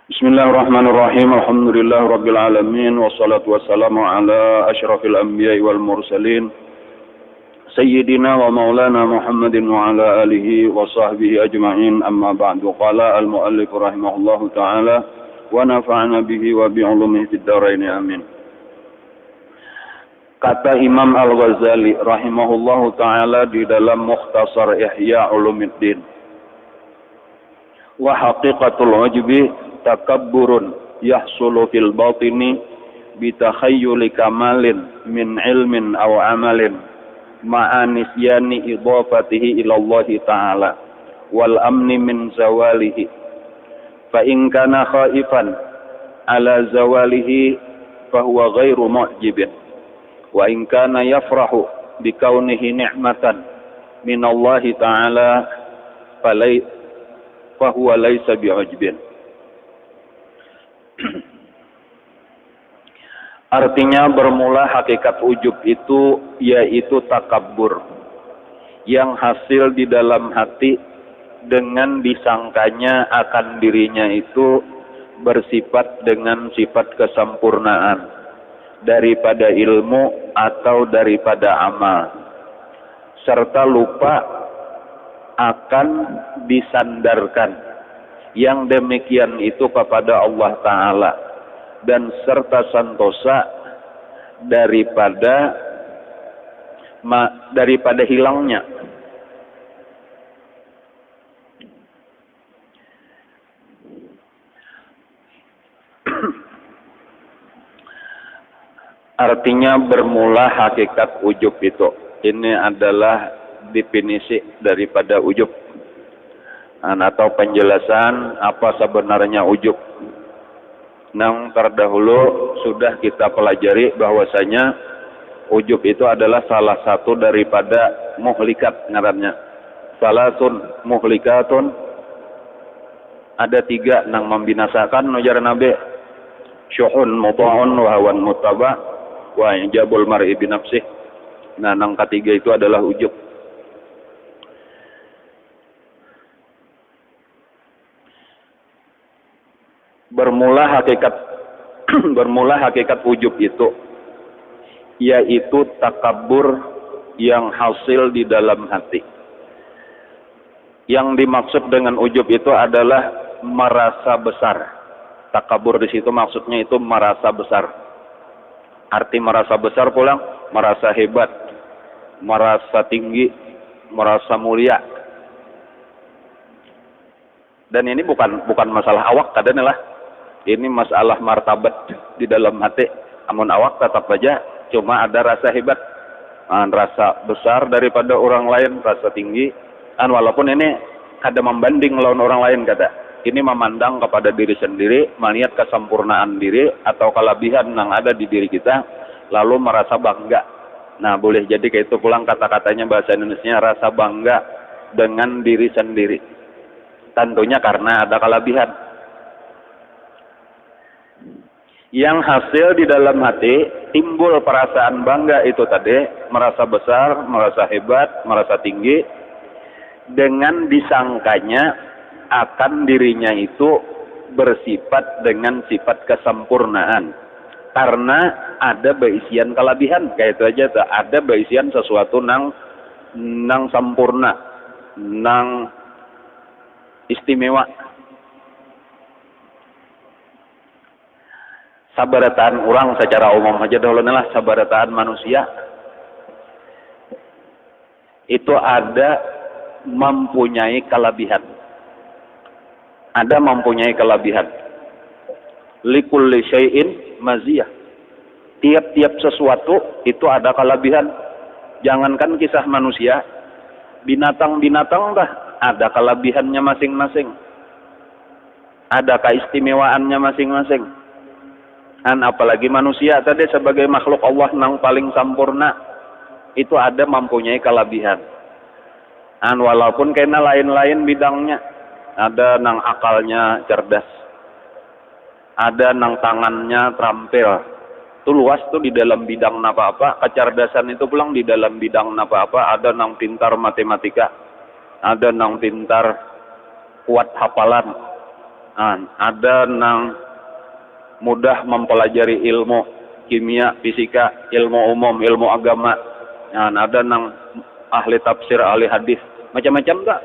Bismillahirrahmanirrahim. Alhamdulillah rabbil alamin wassalatu wassalamu ala asyrafil anbiya'i wal mursalin sayyidina wa maulana Muhammadin wa ala alihi wa sahbihi ajma'in. Amma ba'du. Qala al-muallif rahimahullahu ta'ala wa nafa'ana bihi wa bi 'ulumihi fid dharain amin. Kata Imam Al-Ghazali rahimahullahu ta'ala di dalam Mukhtasar Ihya Ulumuddin, wa haqiqatul ujbi takabburun yahsulu fil batini bitakhayyuli kamalin min ilmin aw amalin ma'a nisyani idhafatihi ila Allah ta'ala wal amni min zawalihi fa in kana khaifan ala zawalihi fahuwa ghairu mu'jibin wa in kana yafrahu bikaunihi ni'matan min Allah ta'ala fahuwa laysa bi'ujbin. Artinya bermula hakikat ujub itu yaitu takabur yang hasil di dalam hati dengan disangkanya akan dirinya itu bersifat dengan sifat kesempurnaan daripada ilmu atau daripada amal, serta lupa akan disandarkan yang demikian itu kepada Allah Ta'ala, dan serta santosa daripada hilangnya artinya bermula hakikat ujub itu. Ini adalah definisi daripada ujub atau penjelasan apa sebenarnya ujub. Yang terdahulu sudah kita pelajari bahwasanya ujub itu adalah salah satu daripada muhlikat ngarannya. Salasun muhlikatun, ada 3 yang membinasakan nujar nabi: syuhun muta'un wa hawan mutaba wa ijabul mar'i binafsih. Nah, yang ketiga itu adalah ujub. Bermula hakikat ujub itu yaitu takabur yang hasil di dalam hati. Yang dimaksud dengan ujub itu adalah merasa besar. Takabur di situ maksudnya itu merasa besar. Arti merasa besar pulang merasa hebat, merasa tinggi, merasa mulia. Dan ini bukan masalah awak kadang lah. Ini masalah martabat di dalam hati. Amun awak tetap saja cuma ada rasa hebat, rasa besar daripada orang lain, rasa tinggi. Walaupun ini ada membanding lawan orang lain kata. Ini memandang kepada diri sendiri, melihat kesempurnaan diri atau kelebihan yang ada di diri kita, lalu merasa bangga. Nah, boleh jadi kayak itu pulang kata-katanya bahasa Indonesia, rasa bangga dengan diri sendiri. Tentunya karena ada kelebihan. Yang hasil di dalam hati timbul perasaan bangga itu tadi, merasa besar, merasa hebat, merasa tinggi, dengan disangkanya akan dirinya itu bersifat dengan sifat kesempurnaan karena ada beisian kelebihan. Kayak itu aja tuh, ada beisian sesuatu nang sempurna, nang istimewa. Sabarataan orang secara umum aja dahulu lah, sabarataan manusia itu ada mempunyai kelebihan. Ada mempunyai kelebihan. Likulli syai'in maziyah. Tiap-tiap sesuatu itu ada kelebihan. Jangankan kisah manusia, binatang-binatang dah ada kelebihannya masing-masing. Ada keistimewaannya masing-masing. Dan apalagi manusia tadi sebagai makhluk Allah yang paling sempurna itu ada mempunyai kelebihan. Dan walaupun kena lain-lain bidangnya, ada nang akalnya cerdas, ada nang tangannya terampil. Itu luas tuh di dalam bidang apa-apa. Kecerdasan itu pulang di dalam bidang apa-apa. Ada nang pintar matematika, ada nang pintar kuat hafalan. Ada nang mudah mempelajari ilmu kimia, fisika, ilmu umum, ilmu agama. Ada nang ahli tafsir, ahli hadis, macam-macam tak.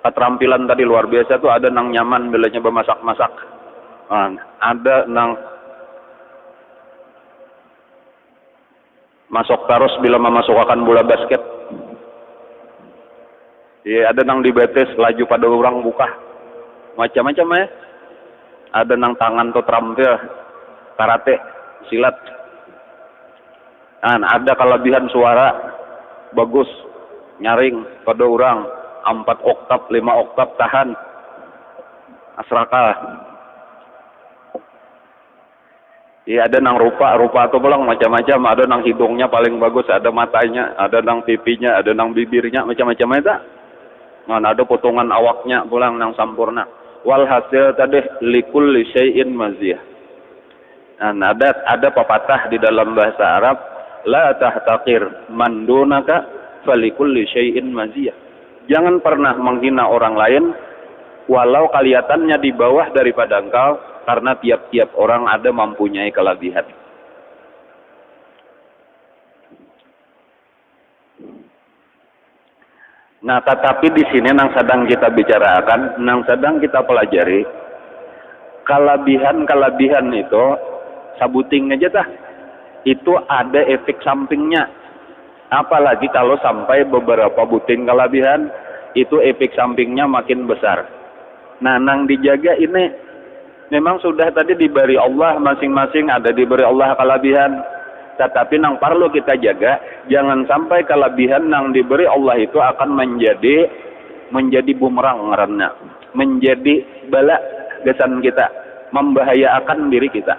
Keterampilan tadi luar biasa tuh, ada nang nyaman bilanya bermasak-masak. Ada nang masuk terus bila memasukkan bola basket. Ya, ada nang dibetes laju pada orang buka. Macam-macam ya. Ada nang tangan tuh terampil karate, silat. Ada kelebihan suara bagus, nyaring pada orang 4 oktav, 5 oktav tahan. Asraka. Ya, ada nang rupa atau pulang macam-macam. Ada nang hidungnya paling bagus, ada matanya, ada nang pipinya, ada nang bibirnya, macam-macam itu. Ada potongan awaknya pulang nang sampurna. Walhasil tadi likulli syai'in maziyah. Ada pepatah di dalam bahasa Arab, la tahtaqir man dunaka falikulli syai'in maziyah. Jangan pernah menghina orang lain walau kelihatannya di bawah daripada engkau, karena tiap-tiap orang ada mempunyai kelebihan. Nah, tetapi di sini nang sedang kita bicarakan, nang sedang kita pelajari, kelebihan itu sabuting aja tah. Itu ada efek sampingnya. Apalagi kalau sampai beberapa buting kelebihan, itu efek sampingnya makin besar. Nah, nang dijaga ini memang sudah tadi diberi Allah, masing-masing ada diberi Allah kelebihan. Tetapi nang perlu kita jaga, jangan sampai kelebihan nang diberi Allah itu akan menjadi bumerang ngaranna, menjadi bala gesan kita, membahayakan diri kita.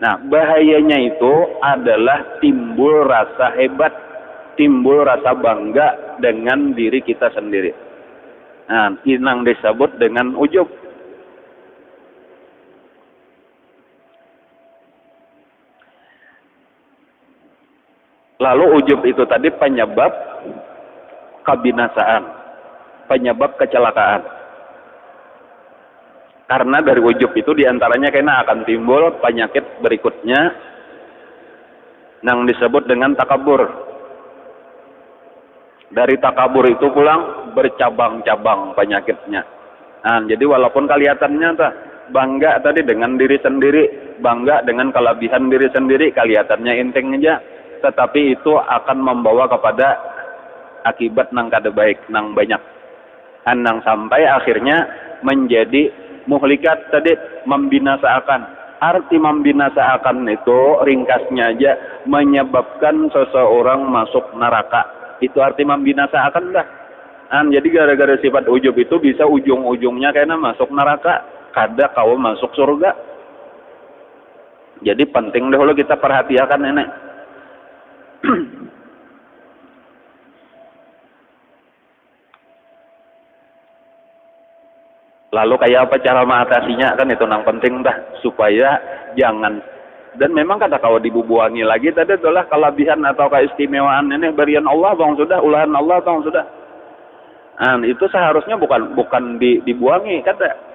Nah, bahayanya itu adalah timbul rasa hebat, timbul rasa bangga dengan diri kita sendiri. Nah, inang disebut dengan ujub. Lalu ujub itu tadi penyebab kebinasaan, penyebab kecelakaan. Karena dari ujub itu diantaranya kena akan timbul penyakit berikutnya yang disebut dengan takabur. Dari takabur itu pulang bercabang-cabang penyakitnya. Nah, jadi walaupun kelihatannya bangga tadi dengan diri sendiri, bangga dengan kelebihan diri sendiri, kelihatannya enteng aja. Tetapi itu akan membawa kepada akibat nang kada baik, nang banyak. Nang sampai akhirnya menjadi muhlikat tadi, membinasakan. Arti membinasakan itu ringkasnya aja menyebabkan seseorang masuk neraka. Itu arti membinasakan dah. Jadi gara-gara sifat ujub itu bisa ujung-ujungnya kayaknya masuk neraka, kada kau masuk surga. Jadi penting dahulu kita perhatikan ini. Lalu kayak apa cara mengatasinya, kan itu yang penting dah, supaya jangan. Dan memang kata kau dibubuangi lagi tadi adalah kelebihan atau keistimewaan ini berian Allah bang sudah, ulahan Allah bang sudah. Itu seharusnya bukan dibuangi kata.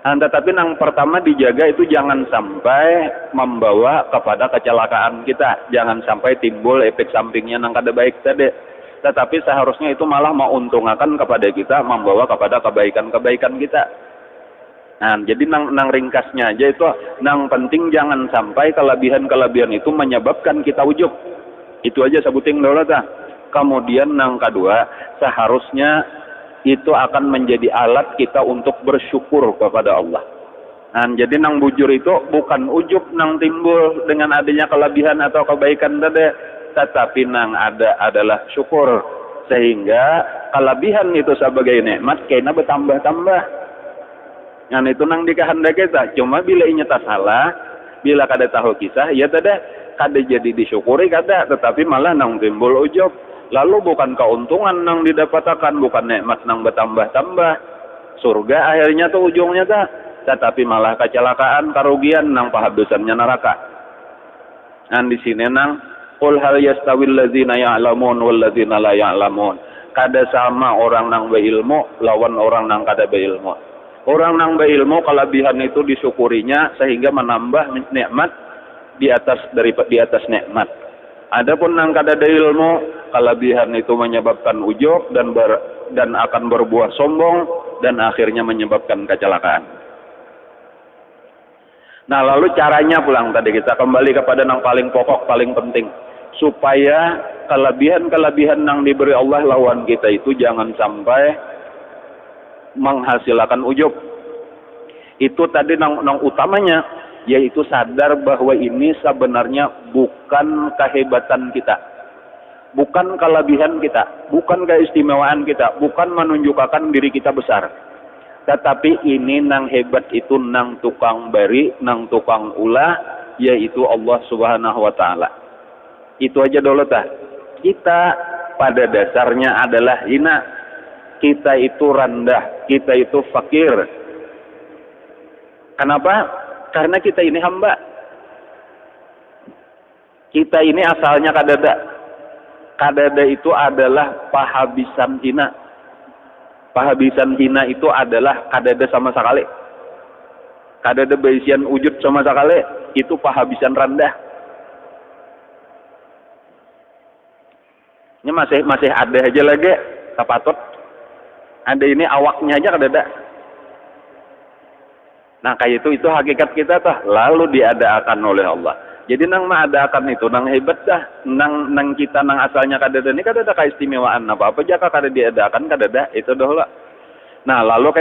Tetapi yang pertama dijaga itu jangan sampai membawa kepada kecelakaan kita, jangan sampai timbul efek sampingnya yang kada baik tadi. Tetapi seharusnya itu malah menguntungkan kepada kita, membawa kepada kebaikan-kebaikan kita. Jadi nang ringkasnya aja itu, nang penting jangan sampai kelebihan-kelebihan itu menyebabkan kita ujub. Itu aja sebuting dulu dah. Kemudian nang kedua, seharusnya itu akan menjadi alat kita untuk bersyukur kepada Allah. Jadi nang bujur itu bukan ujub nang timbul dengan adanya kelebihan atau kebaikan tadi, tetapi nang ada adalah syukur, sehingga kelebihan itu sebagai nikmat kena bertambah-tambah. Itu nang dikehendaki kita. Cuma bila inyata salah, bila kada tahu kisah, ya tadi kada jadi disyukuri kada, tetapi malah nang timbul ujub. Lalu bukan keuntungan nang didapatkan, bukan nikmat nang bertambah-tambah. Surga akhirnya tuh ujungnya tetapi malah kecelakaan, kerugian nang pahadusannya neraka. Di sini nang qul hal yastawil ladzina ya'lamun wal ladzina la ya'lamun. kada sama orang nang beilmu lawan orang nang kada beilmu. Orang nang beilmu kelebihan itu disyukurinya sehingga menambah nikmat di atas nikmat. Adapun nang kada ada ilmu, kelebihan itu menyebabkan ujub dan akan berbuah sombong dan akhirnya menyebabkan kecelakaan. Nah, lalu caranya pulang tadi kita kembali kepada yang paling pokok, paling penting, supaya kelebihan-kelebihan yang diberi Allah lawan kita itu jangan sampai menghasilkan ujub. Itu tadi nang utamanya, yaitu sadar bahwa ini sebenarnya bukan kehebatan kita, bukan kelebihan kita, bukan keistimewaan kita, bukan menunjukkan diri kita besar. Tetapi ini nang hebat itu nang tukang bari, nang tukang ulah, yaitu Allah Subhanahu wa Ta'ala. Itu aja dulu tah. Kita pada dasarnya adalah hina, kita itu rendah, kita itu fakir. Kenapa? Karena kita ini hamba. Kita ini asalnya kadada. Kadada itu adalah pahabisan hina. Pahabisan hina itu adalah kadada sama sekali. Kadada baisian wujud sama sekali. Itu pahabisan rendah. Ini masih ada aja lagi. Kapatut. Ada ini awaknya aja kadada. Nah kayak itu hakikat kita tuh. Lalu diadakan oleh Allah. Jadi nang mengadakan itu nang hebat dah. Nang kita nang asalnya kadada ini kadada keistimewaan apa jaka kada diadakan kadada itu dahulu. Nah lalu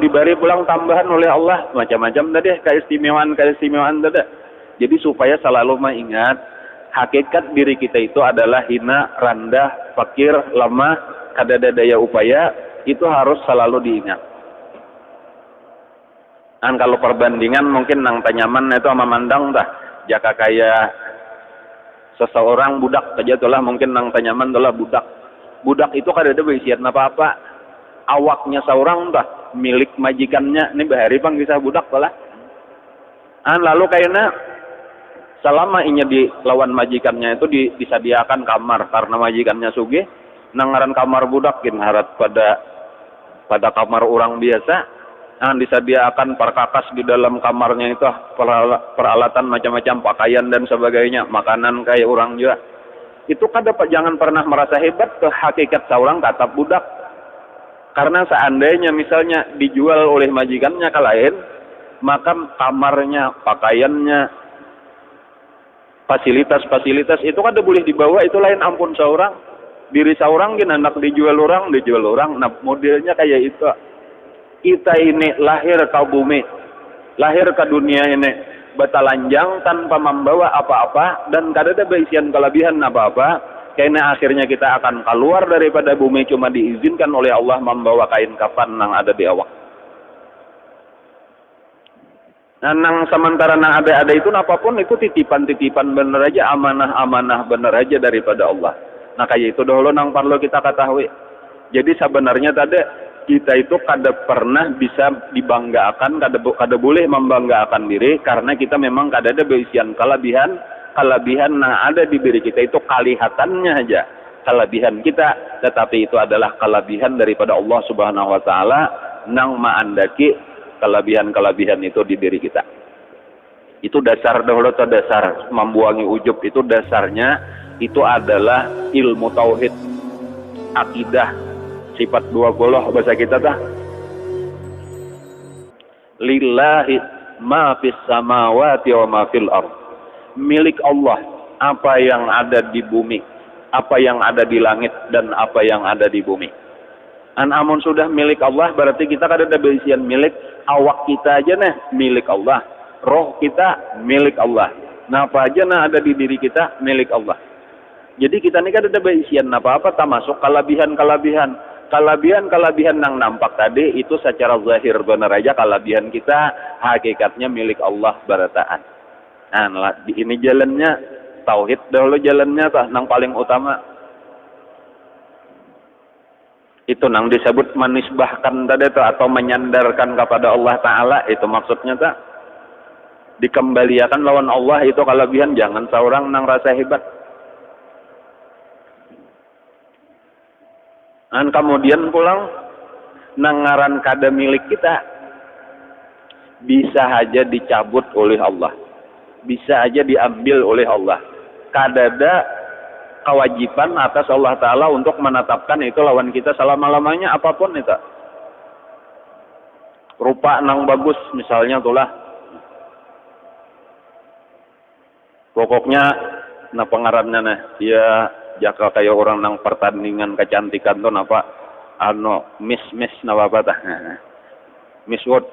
diberi pulang tambahan oleh Allah macam-macam tadi keistimewaan tadi. Jadi supaya selalu mengingat hakikat diri kita itu adalah hina, rendah, fakir, lemah, kadada daya upaya, itu harus selalu diingat. Dan kalau perbandingan mungkin nang tanyaman itu sama mandang dah. Jaka kayak seseorang budak saja itulah mungkin nang tanyaman itulah budak. Budak itu kada ada berisian apa-apa. Awaknya seorang dah milik majikannya. Ini bahari pang kisah budak lah. Lalu kayaknya selama inya di lawan majikannya itu disediakan kamar karena majikannya sugih. Nangaran kamar budak harap pada kamar orang biasa. Disediakan perkakas di dalam kamarnya itu peralatan macam-macam pakaian dan sebagainya, makanan kayak orang juga. Itu jangan pernah merasa hebat ke hakikat seorang kata budak. Karena seandainya misalnya dijual oleh majikannya ke lain, maka kamarnya, pakaiannya, fasilitas itu kada boleh dibawa, itu lain ampun seorang. Diri seorang gini anak dijual orang. Nah modelnya kayak itu. Kita ini lahir ke bumi, lahir ke dunia ini batalanjang tanpa membawa apa-apa dan kada ada baisian kelebihan apa-apa. Karena akhirnya kita akan keluar daripada bumi cuma diizinkan oleh Allah membawa kain kafan yang ada di awak. Nah, nang sementara nang ada itu apapun itu titipan bener aja, amanah bener aja daripada Allah. Nah kayak itu dahulu nang perlu kita ketahui. Jadi sebenarnya tadi kita itu kada pernah bisa dibanggakan, kada boleh membanggakan diri karena kita memang kada ada baisian kelebihan yang ada di diri kita itu kelihatannya aja kelebihan kita, tetapi itu adalah kelebihan daripada Allah Subhanahu wa Ta'ala nang maandaki kelebihan itu di diri kita. Itu dasar dahulu atau dasar membuangi ujub itu dasarnya itu adalah ilmu tauhid, akidah, sifat dua goloh bahasa kita dah. Lillahi ma fis samawati wa ma fil ardh. Milik Allah apa yang ada di bumi, apa yang ada di langit dan apa yang ada di bumi. Amun sudah milik Allah berarti kita kada ada baisian milik. Awak kita aja milik Allah, roh kita milik Allah. Nah apa aja ada di diri kita milik Allah. Jadi kita ini kada ada baisian apa-apa termasuk kelebihan yang nampak tadi itu secara zahir benar aja kelebihan kita hakikatnya milik Allah barataan. Nah ini jalannya tauhid dahulu jalannya nang paling utama. Itu nang disebut menisbahkan tadi atau menyandarkan kepada Allah Ta'ala itu maksudnya dikembalikan lawan Allah itu kelebihan, jangan seorang nang rasa hebat. Dan kemudian pulang nangaran kada milik kita bisa aja dicabut oleh Allah, bisa aja diambil oleh Allah. Kada ada kewajiban atas Allah Ta'ala untuk menetapkan itu lawan kita selama-lamanya apapun itu. Rupa nang bagus misalnya itulah. Pokoknya nah pengarannya nah dia jaka kayak orang nang pertandingan kecantikan tuh apa miss napa apa tah Miss World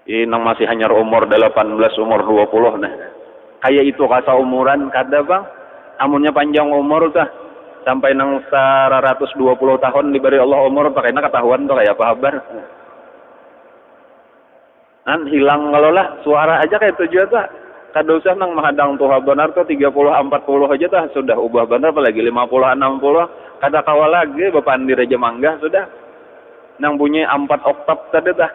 ini nang masih hanya umur 18 umur 20 nah kayak itu kasa umuran kada bang amunnya panjang umur tah sampai nang 120 tahun diberi Allah umur pakainya ketahuan tuh kayak apa kabar kan hilang kalau lah suara aja kayak tujuan tuh kada usah nang menghadang Tuhan benar tuh 30 40 aja tah sudah ubah benar apalagi 50 60 kada kawal lagi Bapak Andi Raja Mangga sudah nang bunyi 4 oktav tadi tah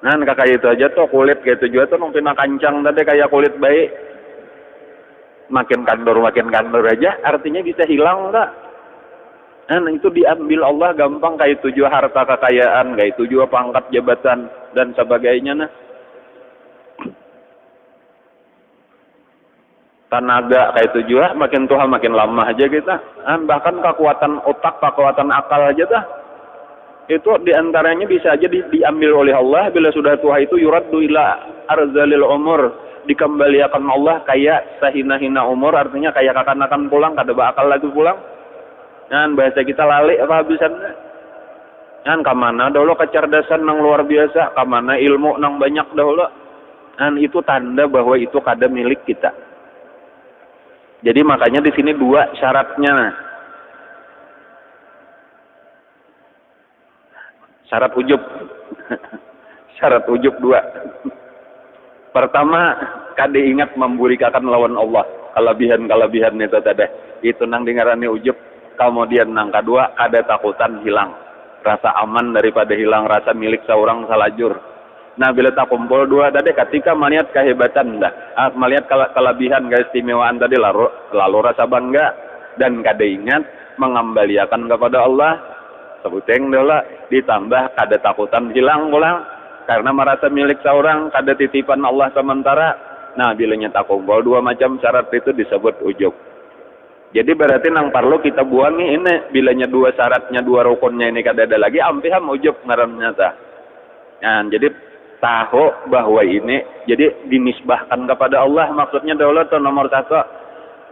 nah kayak itu aja tuh kulit kayak itu juga tuh nung pina kancang tadi kayak kulit bayi makin kandur aja artinya bisa hilang tak nah itu diambil Allah gampang kayak itu juga harta kekayaan kayak itu juga pangkat jabatan dan sebagainya nah tenaga kayak itu juga makin tua makin lama aja kita bahkan kekuatan otak kekuatan akal aja dah itu diantaranya bisa aja diambil oleh Allah bila sudah tua itu yuraddu ila arzalil umur dikembalikan Allah kayak sahina-hina umur artinya kayak kakan-kakan pulang kada bakal lagi pulang dan bahasa kita lali apa habisannya kan kamana dahulu kecerdasan nang luar biasa kamana ilmu nang banyak dahulu dan itu tanda bahwa itu kada milik kita. Jadi makanya di sini dua syaratnya. Syarat ujub. Syarat ujub dua. Pertama, kada ingat memburikakan lawan Allah. Kelebihan itu tadi. Itu nang dengarane ujub. Kemudian nang kedua, kada takutan hilang. Rasa aman daripada hilang rasa milik seorang salajur. Nah bila tak kumpul dua tadi ketika melihat kehebatan melihat kelebihan keistimewaan tadi lalu rasa bangga dan kada ingat mengembalikan kepada Allah sebuteng dola ditambah kada takutan hilang pulang karena merasa milik seorang kada titipan Allah sementara. Nah bila tak kumpul dua macam syarat itu disebut ujub. Jadi berarti nang perlu kita buangi ini bilanya dua syaratnya dua rukunnya ini kada ada lagi ampiham ujub ngarannya tah. Nah jadi tahu bahwa ini jadi dinisbahkan kepada Allah maksudnya daulat nomor satu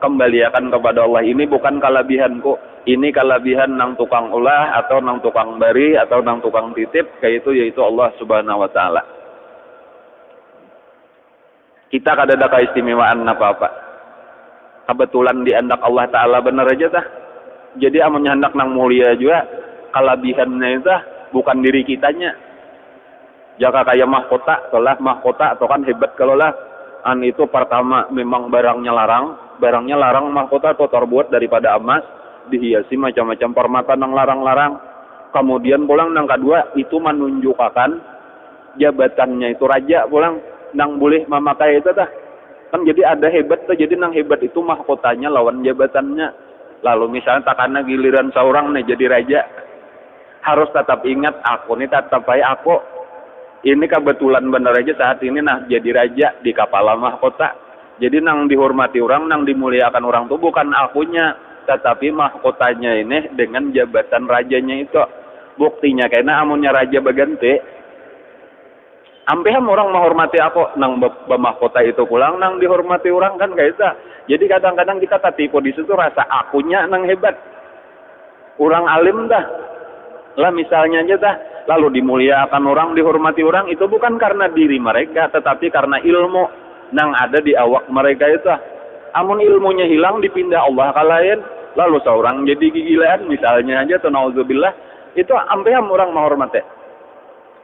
kembalikan kepada Allah ini bukan kelebihanku ini kelebihan nang tukang ulah atau nang tukang bari atau nang tukang titip kayak itu yaitu Allah Subhanahu wa taala. Kita kada ada keistimewaan apa-apa kebetulan diandak Allah taala benar aja tah jadi amunnya hendak nang mulia juga kelebihannya itu bukan diri kitanya. Jaka kayak mahkota atau kan hebat kalau lah itu pertama memang barangnya larang mahkota atau terbuat daripada emas dihiasi macam-macam permata nang larang-larang kemudian pulang nang kedua itu menunjukkan jabatannya itu raja pulang nang boleh memakai itu dah kan jadi ada hebat tuh jadi nang hebat itu mahkotanya lawan jabatannya lalu misalnya takana giliran seorang nih jadi raja harus tetap ingat aku nih tetap baik aku ini kebetulan benar aja saat ini nah jadi raja di kapal mahkota. Jadi nang dihormati orang, nang dimuliakan orang tuh bukan akunya, tetapi mahkotanya ini dengan jabatan rajanya itu. Buktinya karena amunnya raja berganti, ampeham orang menghormati aku nang mahkota itu pulang nang dihormati orang kan kayak itu. Jadi kadang-kadang kita tertipu di situ rasa akunya nang hebat. Orang alim dah. Lah misalnya aja dah lalu dimuliakan orang, dihormati orang itu bukan karena diri mereka tetapi karena ilmu nang ada di awak mereka itu. Amun ilmunya hilang dipindah Allah ke lain lalu seorang jadi gigilaan misalnya aja tuh nauzubillah itu ampeham orang menghormati.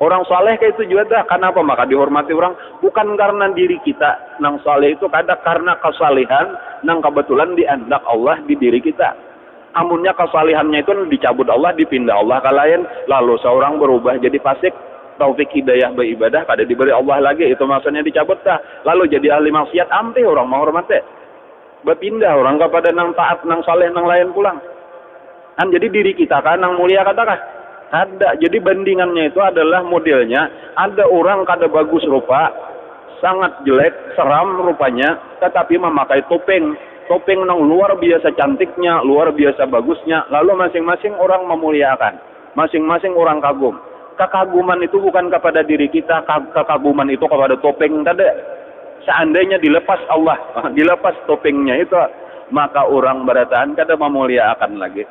Orang saleh kayak itu juga dah kenapa maka dihormati orang bukan karena diri kita nang saleh itu kada karena kesalehan nang kebetulan diandak Allah di diri kita. Amunnya kesalihannya itu dicabut Allah, dipindah Allah ke lain, lalu seorang berubah jadi fasik, taufik hidayah beribadah, kada diberi Allah lagi, itu maksudnya dicabut dah. Lalu jadi ahli maksiat, ampe orang mau hormati. Berpindah orang kepada nang taat, nang saleh, nang lain pulang. Kan jadi diri kita kan nang mulia katakah? Ada. Jadi bandingannya itu adalah modelnya ada orang kada bagus rupa, sangat jelek, seram rupanya, tetapi memakai topeng. Topeng nang luar biasa cantiknya, luar biasa bagusnya, lalu masing-masing orang memuliakan. Masing-masing orang kagum. Kekaguman itu bukan kepada diri kita, kekaguman itu kepada topeng tadi. Seandainya dilepas Allah, dilepas topengnya itu, maka orang berataan kada memuliakan lagi.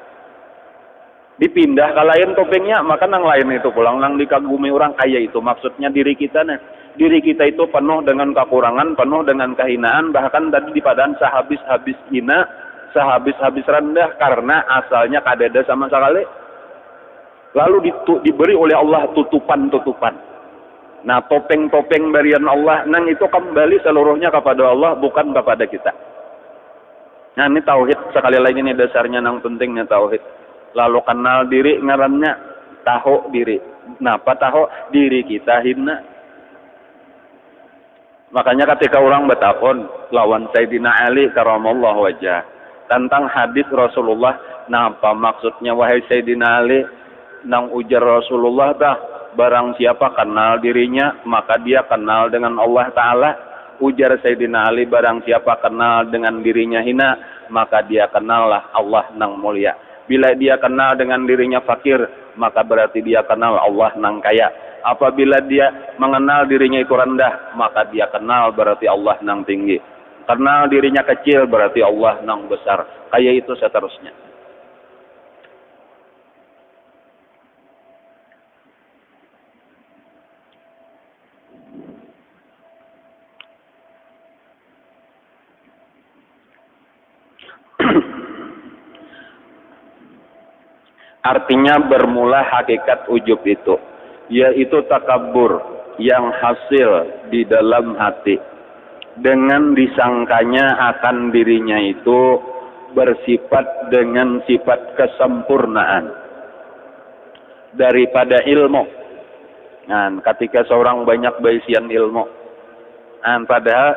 Dipindah ke lain topengnya, maka nang lain itu pulang, nang dikagumi orang kaya itu. Maksudnya diri kita nih. Diri kita itu penuh dengan kekurangan, penuh dengan kehinaan, bahkan tadi di padaan sehabis-habis hina, sehabis-habis rendah, karena asalnya kadada sama sekali. Lalu diberi oleh Allah tutupan-tutupan. Nah, topeng-topeng berian Allah, nang itu kembali seluruhnya kepada Allah, bukan kepada kita. Nah, ini tauhid, sekali lagi ini dasarnya nang pentingnya tauhid. Lalu kenal diri ngarannya tahu diri. Napa tahu diri kita hina? Makanya ketika orang bertakon lawan Sayyidina Ali karamallahu wajah tentang hadis Rasulullah, napa maksudnya wahai Sayyidina Ali? Nang ujar Rasulullah dah, barang siapa kenal dirinya maka dia kenal dengan Allah Ta'ala. Ujar Sayyidina Ali, barang siapa kenal dengan dirinya hina maka dia kenallah Allah nang mulia. Bila dia kenal dengan dirinya fakir, maka berarti dia kenal Allah nang kaya. Apabila dia mengenal dirinya itu rendah, maka dia kenal berarti Allah nang tinggi. Kenal dirinya kecil, berarti Allah nang besar. Kaya itu seterusnya. Artinya bermula hakikat ujub itu, yaitu takabur yang hasil di dalam hati dengan disangkanya akan dirinya itu bersifat dengan sifat kesempurnaan daripada ilmu. Nah, ketika seorang banyak berisian ilmu, padahal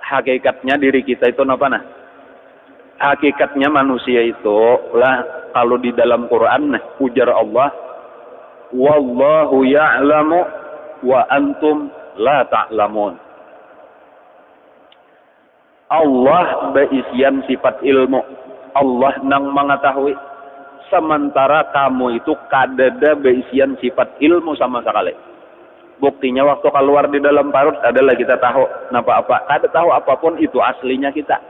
hakikatnya diri kita itu apa nah? Hakikatnya manusia itu lah, kalau di dalam Quran ujar Allah, wallahu ya'lamu wa antum la ta'lamun. Allah berisian sifat ilmu, Allah nang mengetahui, sementara kamu itu kadada berisian sifat ilmu sama sekali. Buktinya waktu keluar di dalam parut adalah kita tahu apa-apa, kada tahu apapun itu aslinya kita.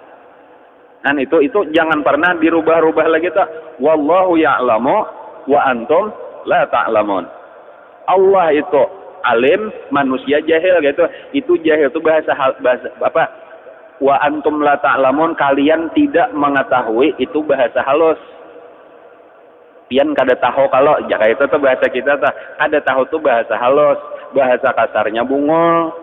Dan itu jangan pernah dirubah-rubah lagi tak. Wallahu ya'lamu wa antum la ta'lamun. Allah itu alim, manusia jahil gitu. Itu jahil itu bahasa apa? Wa antum la ta'lamun, kalian tidak mengetahui, itu bahasa halus. Pian kada tahu kalau jaka itu tuh bahasa kita tuh. Kada tahu tuh bahasa halus, bahasa kasarnya bungul.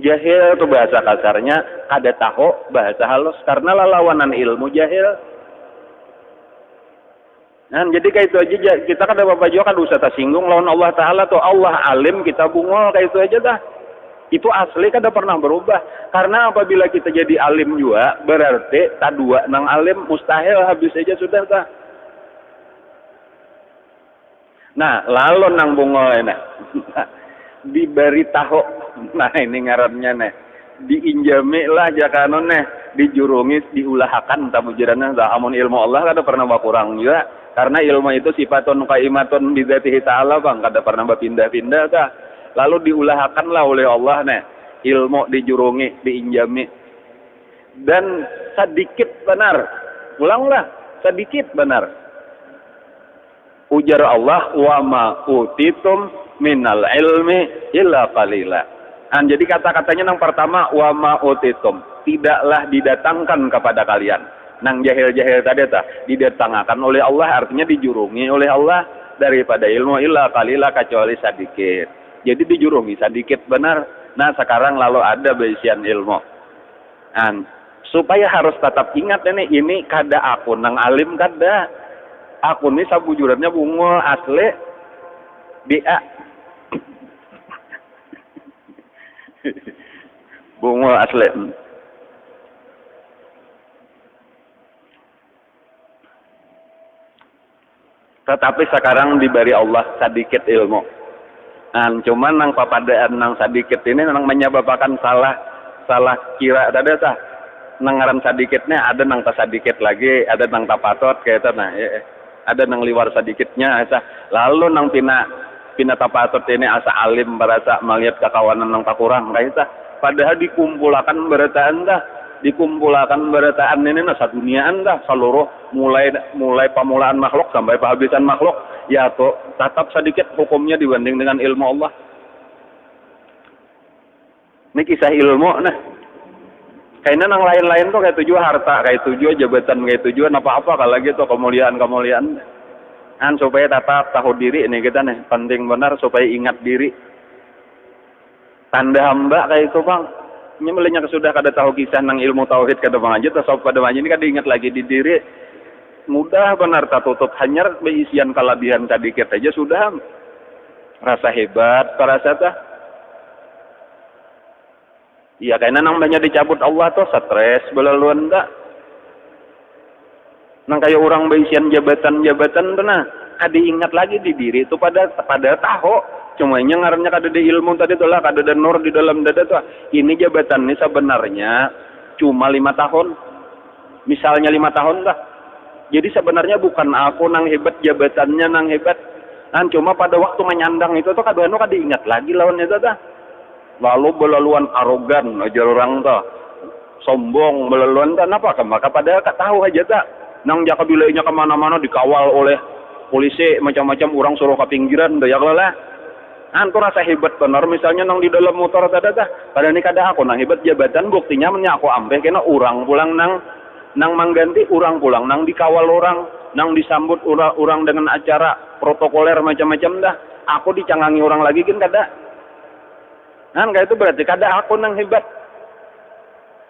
Jahil itu bahasa kasarnya, kada tahu bahasa halus, karena lawanan ilmu jahil. Nah, jadi kayak itu aja, kita kan Bapak juga kan usah tersinggung lawan Allah Ta'ala tuh. Allah alim, kita bungol, kayak itu aja dah. Itu asli kada pernah berubah. Karena apabila kita jadi alim juga, berarti tak dua nang alim mustahil, habis aja sudah dah. Nah, lalu nang bungol ini diberi tahu. Nah, ini ngarannya nih, diinjami lah jakanon nih, dijurungi, diulahakan tamu jirannya. Amun ilmu Allah kada pernah berkurang juga, karena ilmu itu sifatun qaimatun bi dzatihi ta'ala, bang, kada pernah berpindah-pindah ta. Lalu diulahakanlah oleh Allah nih, ilmu dijurungi, diinjami, dan sedikit benar, ulanglah sedikit benar. Ujar Allah, wa ma utitum minal ilmi illa qalila. Jadi kata-katanya yang pertama, wa ma utitum, tidaklah didatangkan kepada kalian. Nang jahil-jahil tadi didatangkan oleh Allah, artinya dijurungi oleh Allah daripada ilmu illa qalila, kecuali sedikit. Jadi dijurungi sedikit benar. Nah, sekarang lalu ada berisian ilmu. Supaya harus tetap ingat ini kada aku nang alim, kada. Aku ini sabujurannya bungul asli dia. Bungul asli. Tetapi sekarang diberi Allah sedikit ilmu. Cuman nang papadaan nang sedikit ini nang menyebabkan salah kira ada tah. Nang ngaran sedikitnya ada nang tak sedikit lagi, ada nang tak patot kayak itu nah. Ada nang liwar sedikitnya asa. Lalu nang pina tak patot ini asa alim berasa melihat kekawanan nang tak kurang kayak itu. Padahal dikumpulkan berataan dah. Dikumpulkan berataan ini nah saduniaan dah seluruh mulai pemulaan makhluk sampai penghabisan makhluk ya tuh tetap sedikit hukumnya dibanding dengan ilmu Allah. Ini kisah ilmu nah kayaknya nang lain-lain tuh kayak tujuan harta kayak tujuan jabatan kayak tujuan apa-apa kalau gitu kemuliaan supaya tetap tahu diri ini kita nih penting benar supaya ingat diri tanda hamba kayak itu bang. Ini melinya sudah kada tahu kisah nang ilmu tauhid kada bang aja tasawuf pada ini kada ingat lagi di diri mudah benar tak tutup hanyar beisian kelebihan sedikit aja sudah rasa hebat perasa tah iya kayaknya nang banyak dicabut Allah tuh stres belaluan dah nang kayak orang beisian jabatan tuh nah kada ingat lagi di diri itu pada tahu cumanya ngarannya kada ada ilmu tadi tuh lah kada ada nur di dalam dada tuh ini jabatan ini sebenarnya cuma 5 tahun misalnya 5 tahun lah jadi sebenarnya bukan aku nang hebat jabatannya nang hebat cuma pada waktu menyandang itu tuh kada ingat lagi lawannya tuh lalu belaluan arogan aja orang tuh sombong belaluan tuh apa maka pada tahu aja tuh nang jaka bilainya kemana-mana dikawal oleh polisi macam-macam orang suruh ke pinggiran dah ya lah tuh rasa hebat benar misalnya nang di dalam motor tada pada ini kada aku nang hebat jabatan buktinya menya aku ampe kena orang pulang nang mangganti orang pulang nang dikawal orang nang disambut orang dengan acara protokoler macam-macam dah aku dicangangi orang lagi kan kada kayak itu berarti kada aku nang hebat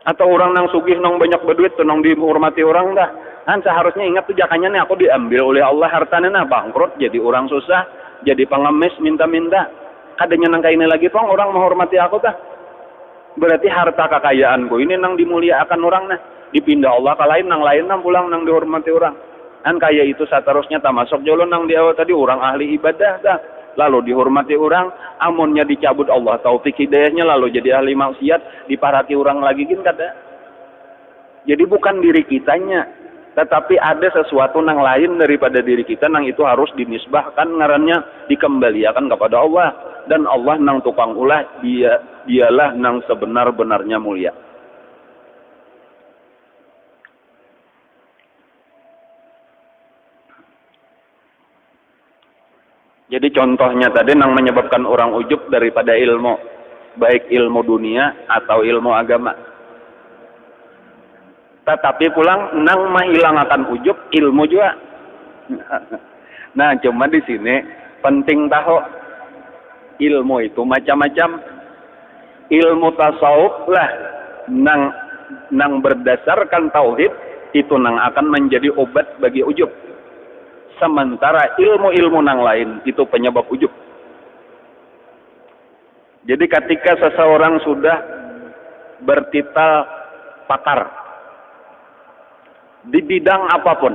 atau orang nang sugih nang banyak berduit tuh nang dihormati orang dah seharusnya ingat tuh jakanya nih aku diambil oleh Allah hartanya nah bangkrut jadi orang susah jadi pengemis minta-minta kadanya nang kayak ini lagi pong orang menghormati aku tah berarti harta kekayaanku ini nang dimuliakan orang nah dipindah Allah ke lain nang pulang nang dihormati orang kaya itu seterusnya tak masuk jolo nang di awal tadi orang ahli ibadah dah lalu dihormati orang amunnya dicabut Allah taufik hidayahnya lalu jadi ahli maksiat diparati orang lagi kan kada jadi bukan diri kitanya tetapi ada sesuatu nang lain daripada diri kita nang itu harus dinisbahkan ngarannya dikembalikan kepada Allah dan Allah nang tukang ulah dialah nang sebenar-benarnya mulia. Jadi contohnya tadi nang menyebabkan orang ujub daripada ilmu baik ilmu dunia atau ilmu agama. Tetapi pulang nang menghilangkan ujub ilmu juga. Nah, cuma di sini penting tahu ilmu itu macam-macam. Ilmu tasawuf lah nang berdasarkan tauhid itu nang akan menjadi obat bagi ujub. Sementara ilmu-ilmu nang lain itu penyebab ujub. Jadi ketika seseorang sudah bertitel pakar di bidang apapun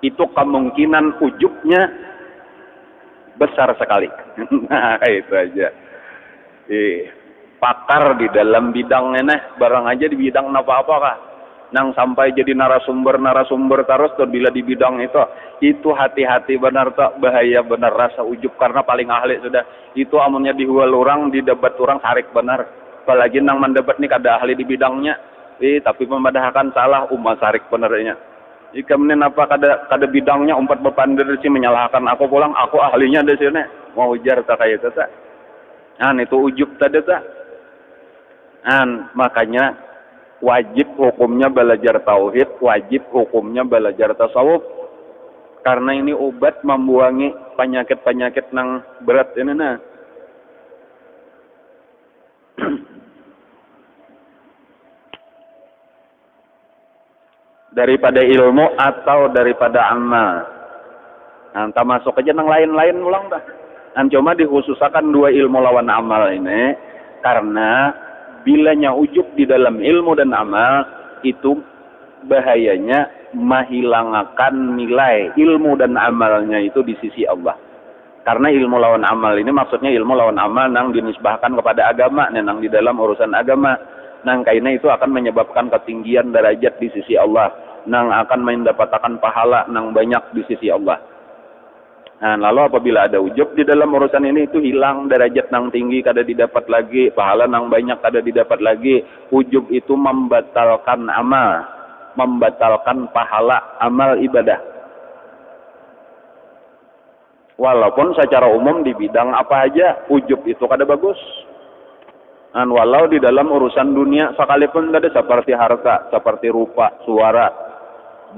itu kemungkinan ujubnya besar sekali. Nah itu aja pakar di dalam bidangnya nah barang aja di bidang apa-apa kah nang sampai jadi narasumber terus bila di bidang itu hati-hati benar tak bahaya benar rasa ujub karena paling ahli sudah itu amunnya dihual orang di debat orang tarik benar apalagi nang mendebat nih kada ahli di bidangnya tapi pemadahkan salah umat sarik benernya. Jika menen apa kada bidangnya umpat berpandar sih menyalahkan aku pulang aku ahlinya di sini mau ujar tak kayak itu tak. Itu ujub tadi tak. Makanya wajib hukumnya belajar tauhid, wajib hukumnya belajar tasawuf. Karena ini obat membuangi penyakit-penyakit nang berat ini nah. Daripada ilmu atau daripada amal. Masuk aja nang lain-lain ulang dah. Cuma dikhususkan dua ilmu lawan amal ini karena bilanya ujub di dalam ilmu dan amal, itu bahayanya menghilangkan nilai ilmu dan amalnya itu di sisi Allah. Karena ilmu lawan amal ini maksudnya ilmu lawan amal nang dinisbahkan kepada agama, nang di dalam urusan agama. Nang kaina itu akan menyebabkan ketinggian derajat di sisi Allah. Nang akan mendapatkan pahala nang banyak di sisi Allah. Nah, lalu apabila ada ujub di dalam urusan ini, itu hilang derajat nang tinggi kada didapat lagi, pahala nang banyak kada didapat lagi. Ujub itu membatalkan amal, membatalkan pahala amal ibadah. Walaupun secara umum di bidang apa aja ujub itu kada bagus. Dan walau di dalam urusan dunia sekalipun ada seperti harta, seperti rupa, suara,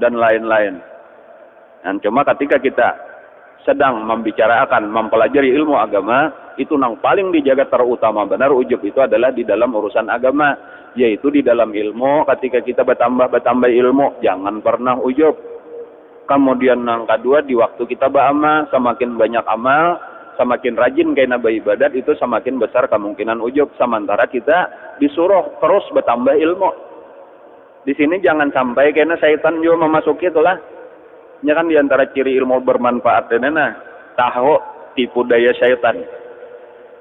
dan lain-lain. Dan cuma ketika kita sedang membicarakan, mempelajari ilmu agama, itu yang paling dijaga terutama benar ujub itu adalah di dalam urusan agama. Yaitu di dalam ilmu, ketika kita bertambah ilmu, jangan pernah ujub. Kemudian yang kedua, di waktu kita beramal, semakin banyak amal, semakin rajin kena beribadat, itu semakin besar kemungkinan ujub. Sementara kita disuruh terus bertambah ilmu. Di sini jangan sampai kena syaitan juga memasuki itulah. Ya kan diantara ciri ilmu bermanfaat ini tahu tipu daya syaitan.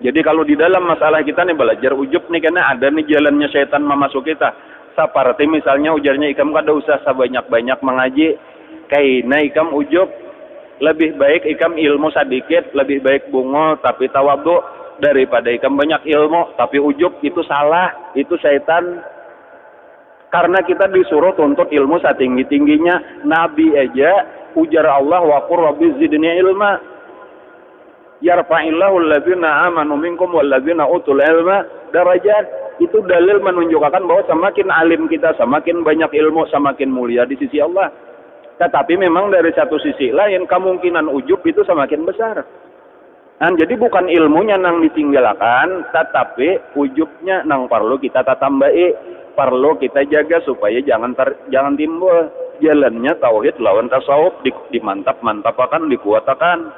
Jadi kalau di dalam masalah kita nih belajar ujub nih kena ada nih jalannya syaitan memasuki kita. Seperti misalnya ujarnya ikam kada usah sebanyak-banyak mengaji, kaina ikam ujub. Lebih baik ikam ilmu sedikit, lebih baik bungol tapi tawadhu daripada ikam banyak ilmu tapi ujub. Itu salah, itu syaitan. Karena kita disuruh tuntut ilmu setinggi-tingginya. Nabi aja ujar Allah wa qur rabbi zidni ilma. Yarfa'illahu alladzina amanu minkum walladzina utul ilma darajat. Itu dalil menunjukkan bahwa semakin alim kita, semakin banyak ilmu, semakin mulia di sisi Allah. Tetapi memang dari satu sisi lain kemungkinan ujub itu semakin besar. Nah, jadi bukan ilmunya nang ditinggalkan, tetapi ujubnya nang perlu kita tambahi, perlu kita jaga supaya jangan timbul. Jalannya tauhid lawan tasawuf dimantap-mantapkan, dikuatakan.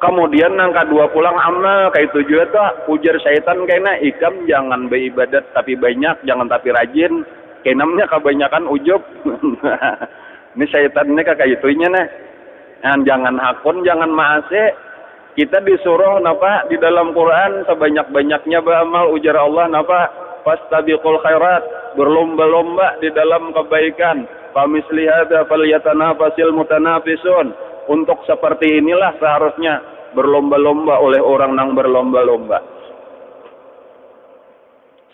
Kemudian nang kedua pulang amal kayak itu juga tuh ujar syaitan kayaknya ikam jangan beribadat tapi banyak, jangan tapi rajin. Kenamnya kebanyakan ujub. Ini syaitannya kayak itunya nah. Jangan hakun, jangan maase. Kita disuruh napa di dalam Quran sebanyak-banyaknya beramal ujar Allah napa fastabiqul khairat, berlomba-lomba di dalam kebaikan. Famisli hadza falyatanafasil mutanafisun. Untuk seperti inilah seharusnya berlomba-lomba oleh orang yang berlomba-lomba.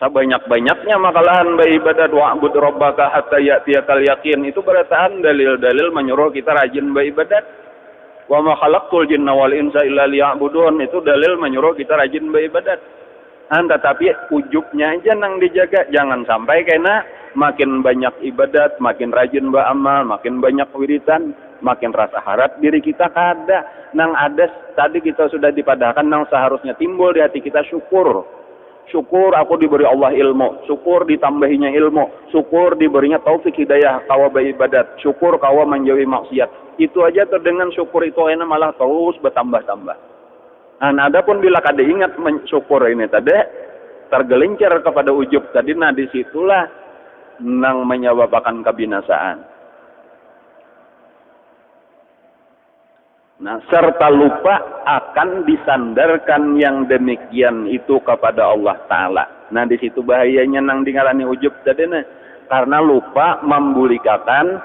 Sebanyak-banyaknya makalahan beribadat wa'bud rabbaka hatta ya'tiyakal yakin. Itu berataan dalil-dalil menyuruh kita rajin beribadat. Wa ma khalaqtul jinna wal insa illa liya'budun. Itu dalil menyuruh kita rajin beribadat. Tetapi ujubnya aja nang dijaga. Jangan sampai kena makin banyak ibadat, makin rajin beramal, makin banyak wiridan, makin rasa harap diri kita kada. Nang ada tadi kita sudah dipadahkan nang seharusnya timbul di hati kita syukur. Syukur aku diberi Allah ilmu, syukur ditambahinya ilmu, syukur diberinya taufik hidayah kawa beribadat, syukur kawa menjauhi maksiat. Itu aja terdengar syukur itu enak malah terus bertambah-tambah. Nah, adapun bila kada ingat syukur ini tadi tergelincir kepada ujub tadi, nah disitulah nang menyebabkan kebinasaan. Nah, serta lupa akan disandarkan yang demikian itu kepada Allah Ta'ala. Nah, di situ bahayanya nang dingarani ujub tadi nah. Karena lupa membulikakan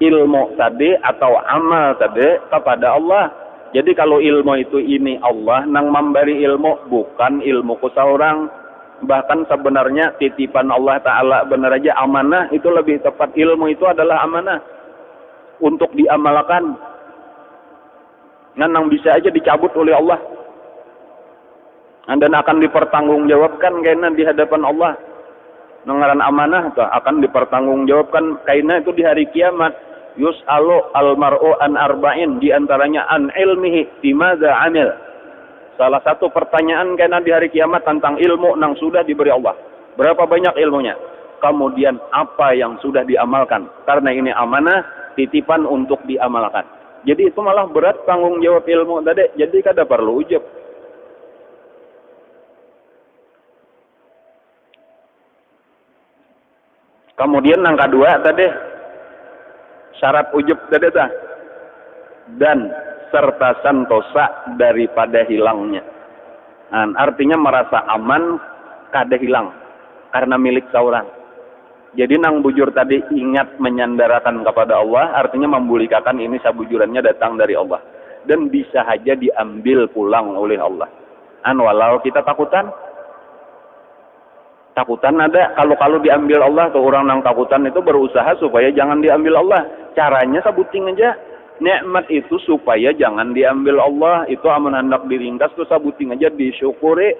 ilmu tadi atau amal tadi kepada Allah. Jadi kalau ilmu itu ini Allah nang memberi ilmu, bukan ilmu ku seorang. Bahkan sebenarnya titipan Allah Ta'ala benar aja amanah, itu lebih tepat. Ilmu itu adalah amanah untuk diamalkan. Nang bisa aja dicabut oleh Allah dan akan dipertanggungjawabkan karena di hadapan Allah. Nengaran amanah akan dipertanggungjawabkan karena itu di hari kiamat. Yus'alu al-mar'u an arba'in, diantaranya an ilmihi bimadza amil. Salah satu pertanyaan karena di hari kiamat tentang ilmu nang sudah diberi Allah. Berapa banyak ilmunya? Kemudian apa yang sudah diamalkan? Karena ini amanah, titipan untuk diamalkan. Jadi itu malah berat tanggung jawab ilmu tadi. Jadi kada perlu ujub. Kemudian yang kedua tadi syarat ujub tadi tah, dan serta santosa daripada hilangnya. Artinya merasa aman kada hilang karena milik seorang. Jadi nang bujur tadi ingat menyandarakan kepada Allah, artinya membulikakan ini sabujurannya datang dari Allah dan bisa saja diambil pulang oleh Allah. Walau kita takutan ada, kalau diambil Allah tuh orang nang takutan itu berusaha supaya jangan diambil Allah. Caranya sabuting aja. Nikmat itu supaya jangan diambil Allah. Itu aman hendak diringkas tuh sabuting aja disyukuri.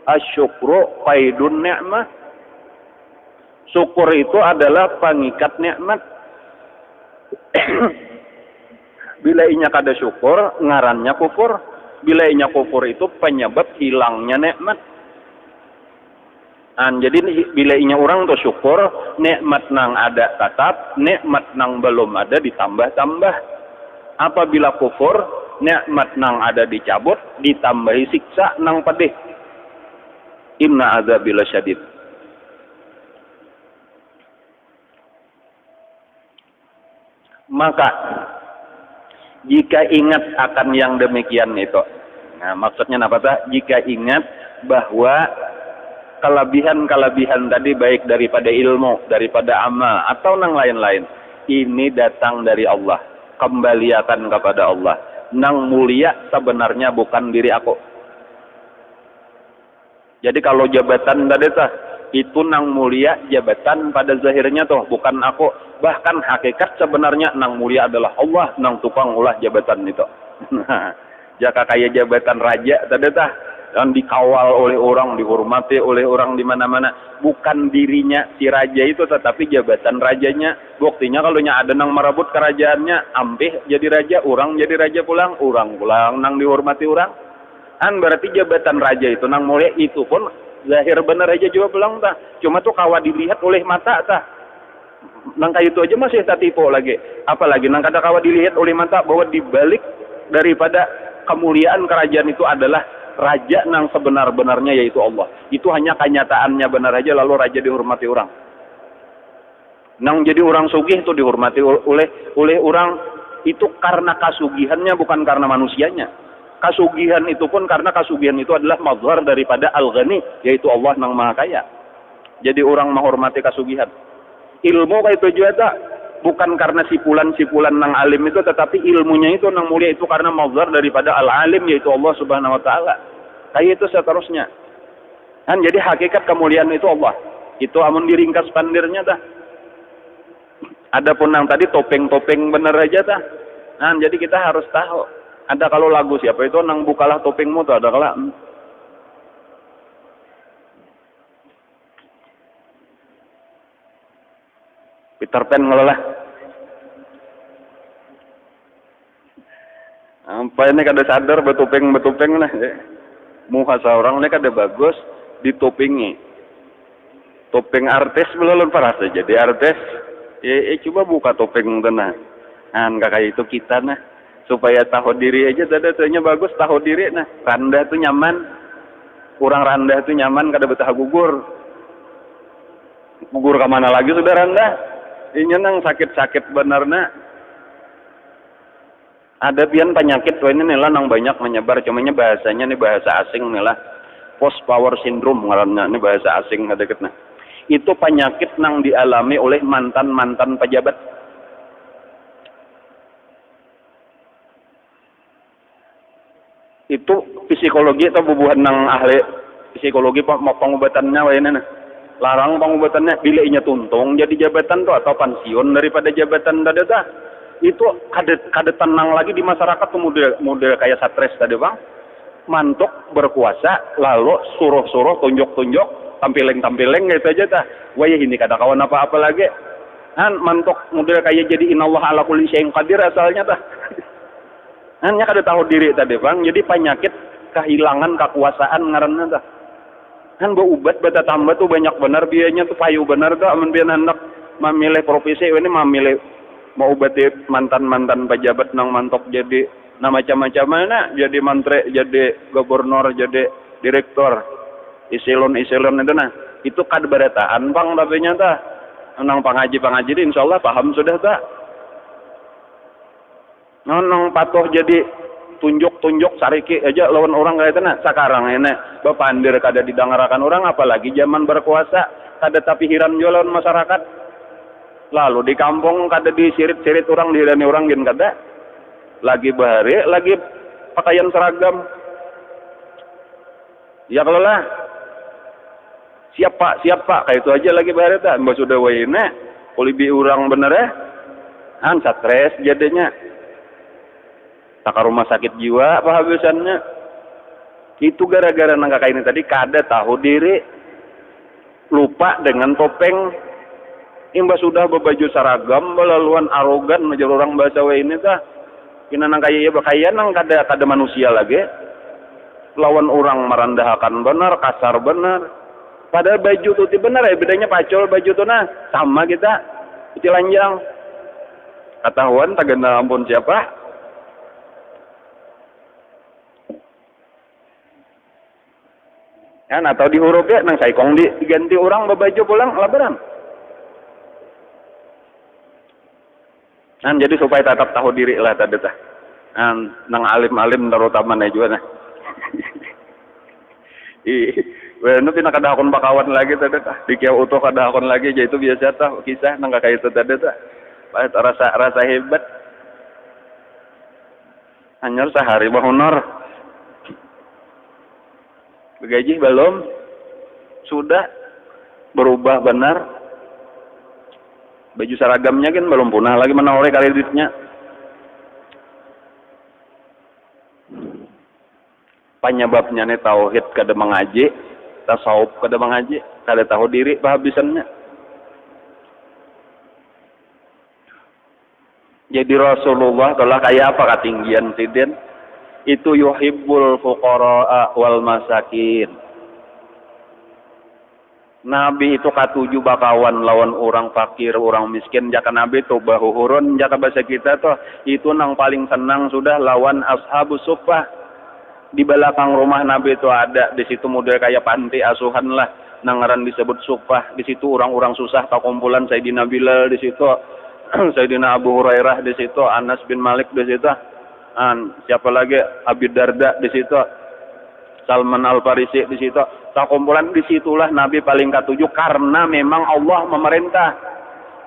Asyukru qaidun ni'mah. Syukur itu adalah pengikat nikmat. Bila inya kada syukur, ngarannya kufur. Bila inya kufur itu penyebab hilangnya nikmat. Jadi bila inya orang tuh syukur, nikmat nang ada tetap, nikmat nang belum ada ditambah-tambah. Apabila kufur, nikmat nang ada dicabut, ditambahi siksa nang pedih. Inna azabil syadid. Maka jika ingat akan yang demikian itu, maksudnya apa sih? Jika ingat bahwa kelebihan-kelebihan tadi baik daripada ilmu, daripada amal atau nang lain-lain, ini datang dari Allah, kembalikan kepada Allah. Nang mulia sebenarnya bukan diri aku. Jadi kalau jabatan tadi itu nang mulia jabatan pada zahirnya tuh bukan aku. Bahkan hakikat sebenarnya nang mulia adalah Allah, nang tukang ulah jabatan itu. Jaka kayak jabatan raja tadi yang dikawal oleh orang, dihormati oleh orang di mana-mana, bukan dirinya si raja itu, tetapi jabatan rajanya. Buktinya kalau ada nang merebut kerajaannya, ampih jadi raja, orang jadi raja pulang, orang pulang nang dihormati orang. Berarti jabatan raja itu nang mulia itu pun zahir benar aja juga pulang tah. Cuma tuh kawa dilihat oleh mata tah. Nang kayak itu aja masih tak tipu lagi. Apalagi nang kada kawa dilihat oleh mata bahwa dibalik daripada kemuliaan kerajaan itu adalah raja nang sebenar-benarnya yaitu Allah. Itu hanya kenyataannya benar aja lalu raja dihormati orang. Nang jadi orang sugih itu dihormati oleh orang itu karena kasugihannya bukan karena manusianya. Kasugihan itu pun karena kasugihan itu adalah mazhar daripada Al-Ghani yaitu Allah nang Maha Kaya. Jadi orang menghormati kasugihan. Ilmu kayak itu juga bukan karena sipulan-sipulan nang alim itu, tetapi ilmunya itu nang mulia itu karena mazhar daripada al-alim yaitu Allah Subhanahu wa taala. Kayak itu seterusnya. Jadi hakikat kemuliaan itu Allah. Itu amun diringkas pandirnya dah. Adapun nang tadi topeng-topeng bener aja dah. Jadi kita harus tahu. Ada kalau lagu siapa itu nang bukalah topengmu tuh ada kala. Peter Pan ngelola. Apa ini kada sadar betopeng lah. Muka seorang ini kada bagus ditopingi. Topeng artis belum parah saja. Jadi artis, coba buka topeng tanah. Kayak itu kita nah. Supaya tahu diri aja tadanya bagus, tahu diri nah. Randah tuh nyaman. Kurang randah tuh nyaman kada betah gugur. Gugur kemana lagi sudah randah? Ini nang sakit-sakit benarnya. Ada pian penyakit ini nih nang banyak menyebar, cumanya bahasanya nih bahasa asing nih lah. Post power syndrome ngarannya, ini bahasa asing kadeket nah. Itu penyakit nang dialami oleh mantan-mantan pejabat. Itu psikologi atau bubuhan nang ahli psikologi pengobatannya wayana nah. Larang pengobatannya bila inya tuntung jadi jabatan tuh atau pensiun daripada jabatan tadi dah. Itu kada tenang lagi di masyarakat tuh model kayak stres tadi bang. Mantuk berkuasa lalu suruh-suruh tunjuk-tunjuk tampileng gitu aja dah. Wah ini kada kawan apa-apa lagi. Mantuk model kayak jadi innallaha ala kulli syai'in qadir asalnya dah. Hanya kada tahu diri tadi bang. Jadi penyakit kehilangan kekuasaan ngaranna dah. Beubat bata tambah tuh banyak benar biayanya tuh payu benar tuh amun biar hendak memilih profesi ini memilih mau ubati mantan-mantan pejabat nang mantok jadi nah macam-macam mana jadi menteri jadi gubernur jadi direktur isilon itu nah itu kad barataan bang tapi nyata Nang pangaji insya Allah paham sudah tak. Nang patuh jadi tunjuk sariki aja lawan orang kayak itu. Sekarang ini bepandir kada didengarakan orang, apalagi zaman berkuasa kada tapi hiran jualan masyarakat. Lalu di kampung kada disirit-sirit orang, dirani orang gin kada. Lagi bahari, lagi pakaian seragam. Ya kalau lah. Siap pak, kayak itu aja lagi bahari dah. Mbak sudah wayne, kulibi orang bener ya. Stres jadinya. Tak rumah sakit jiwa apa habisannya. Itu gara-gara nangka ini tadi kada tahu diri, lupa dengan topeng. Imba sudah berbaju seragam, belaluan arogan ngejar orang bahasa ini tah. Kina nangka iya bakaian nang kada manusia lagi. Lawan orang merendahkan benar, kasar benar. Padahal baju tuh benar ya, bedanya pacol baju tuh sama kita. Cilanjang. Ketahuan tak ganda ampun siapa. Kan atau di huruf ya nang saikong diganti orang berbaju pulang lebaran. Kan jadi supaya tetap tahu diri lah tadi tah. Nang alim-alim terutama juga nah. Bueno pina kada akon bakawan lagi tadi tah. Dikiau utuh kada akon lagi jadi itu biasa tah kisah nang kayak itu tadi tah. Rasa hebat. Hanya sehari honor. Gaji belum, sudah berubah benar. Baju seragamnya kan belum punah lagi mana oleh kreditnya. Penyebabnya nih tauhid kada mengaji, tasawuf kada mengaji, kada tahu diri pahabisannya. Jadi Rasulullah telah kayak apa ketinggian sidin? Itu yuhibbul fuqara wal masakin. Nabi itu katuju bakawan lawan orang fakir, orang miskin. Jaka Nabi itu bahuhurun, jaka bahasa kita tuh itu nang paling senang sudah lawan ashabus suffah. Di belakang rumah Nabi itu ada, di situ model kayak panti asuhan lah, nangaran disebut suffah. Di situ orang-orang susah kumpulan Sayyidina Bilal di situ, Sayyidina Abu Hurairah di situ, Anas bin Malik di situ. Siapa lagi Abi Darda di situ, Salman Al Farisi di situ. Kumpulan disitulah Nabi paling ketujuh karena memang Allah memerintah.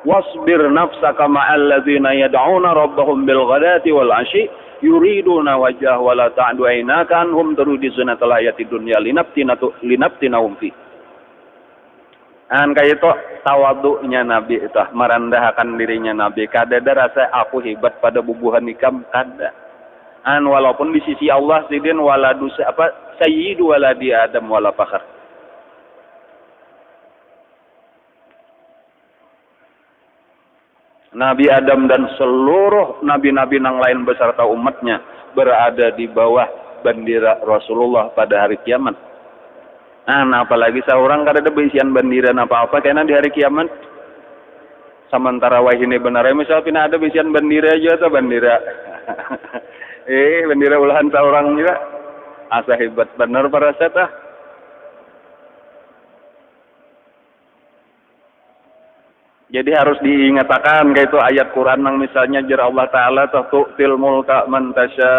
Wasbir nafsaka ma'al ladzina yad'una rabbahum bil ghadati wal 'ashi yuriduna wajhah wa la ta'du 'ainaka anhum turudizuna talayati dunya linaftinahum fi. Kayak itu tawadhu'nya Nabi itu merendahkan dirinya Nabi. Kada ada rasa aku hebat pada bubuhan nikam kada. Walaupun di sisi Allah sidin waladu sayyidu waladi Adam wala fakhar. Nabi Adam dan seluruh nabi-nabi yang lain beserta umatnya berada di bawah bendera Rasulullah pada hari kiamat. Apalagi seorang kada ada bisian bendera apa-apa karena di hari kiamat. Sementara wahini benar misal pina ada bisian bendera aja atau bendera. Bendera ulahan seorang juga. Asa hebat benar para setah. Jadi harus diingatkan kayak itu ayat Quran yang misalnya jar Allah Ta'ala tu'til mulka man tasya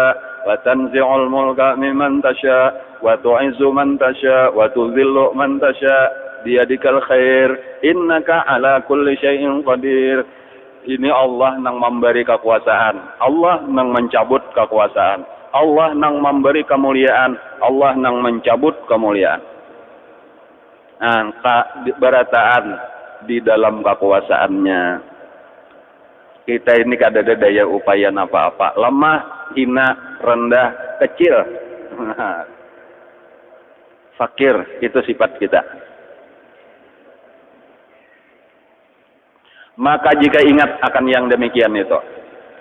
wa tanzi'ul mulka mimman tasya wa tu'izzu man tasya wa tudhillu man tasya biyadikal khair innaka ala kulli syai'in qadir. Ini Allah nang memberi kekuasaan, Allah nang mencabut kekuasaan, Allah nang memberi kemuliaan, Allah nang mencabut kemuliaan. Berataan di dalam kekuasaannya. Kita ini kada ada daya upaya apa-apa, lemah, hina, rendah, kecil, fakir, itu sifat kita. Maka jika ingat akan yang demikian itu,